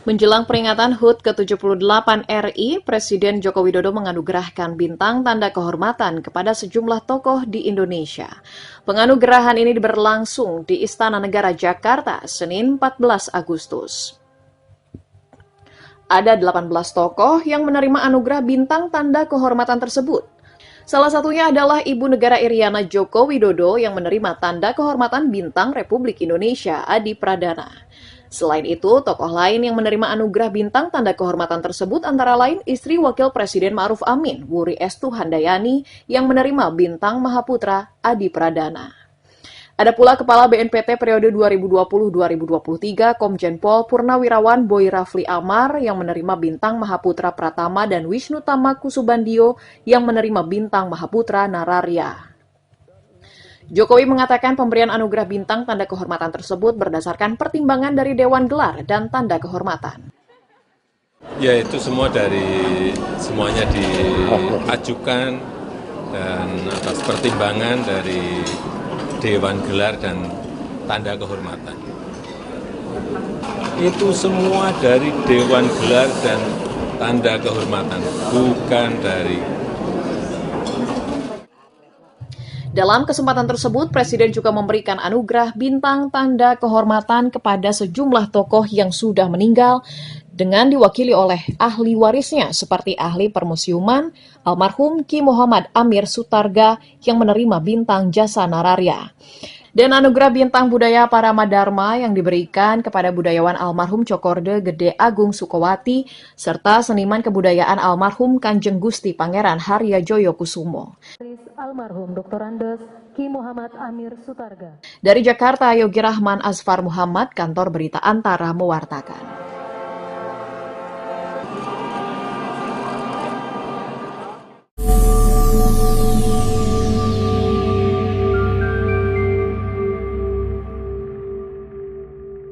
Menjelang peringatan HUT ke-78 RI, Presiden Joko Widodo menganugerahkan bintang tanda kehormatan kepada sejumlah tokoh di Indonesia. Penganugerahan ini berlangsung di Istana Negara Jakarta, Senin 14 Agustus. Ada 18 tokoh yang menerima anugerah bintang tanda kehormatan tersebut. Salah satunya adalah Ibu Negara Iriana Joko Widodo yang menerima tanda kehormatan Bintang Republik Indonesia Adi Pradana. Selain itu, tokoh lain yang menerima anugerah bintang tanda kehormatan tersebut antara lain istri Wakil Presiden Ma'ruf Amin, Wuri Estu Handayani, yang menerima bintang Mahaputra Adi Pradana. Ada pula Kepala BNPT periode 2020-2023, Komjen Pol Purnawirawan Boy Rafli Amar yang menerima bintang Mahaputra Pratama dan Wisnu Tama Kusubandio yang menerima bintang Mahaputra Nararya. Jokowi mengatakan pemberian anugerah bintang tanda kehormatan tersebut berdasarkan pertimbangan dari Dewan Gelar dan Tanda Kehormatan. Ya, itu semuanya diajukan dan atas pertimbangan dari Dewan Gelar dan Tanda Kehormatan. Itu semua dari Dewan Gelar dan Tanda Kehormatan, bukan dari. Dalam kesempatan tersebut, Presiden juga memberikan anugerah bintang tanda kehormatan kepada sejumlah tokoh yang sudah meninggal dengan diwakili oleh ahli warisnya seperti ahli permusiuman, almarhum Ki Muhammad Amir Sutarga yang menerima bintang jasa Nararya. Dan anugerah bintang budaya Paramadharma yang diberikan kepada budayawan almarhum Cokorde Gede Agung Sukowati serta seniman kebudayaan almarhum Kanjeng Gusti Pangeran Harya Joyo Kusumo. Almarhum Dr. Andes Ki Muhammad Amir Sutarga. Dari Jakarta, Yogi Rahman Asfar Muhammad, Kantor Berita Antara mewartakan.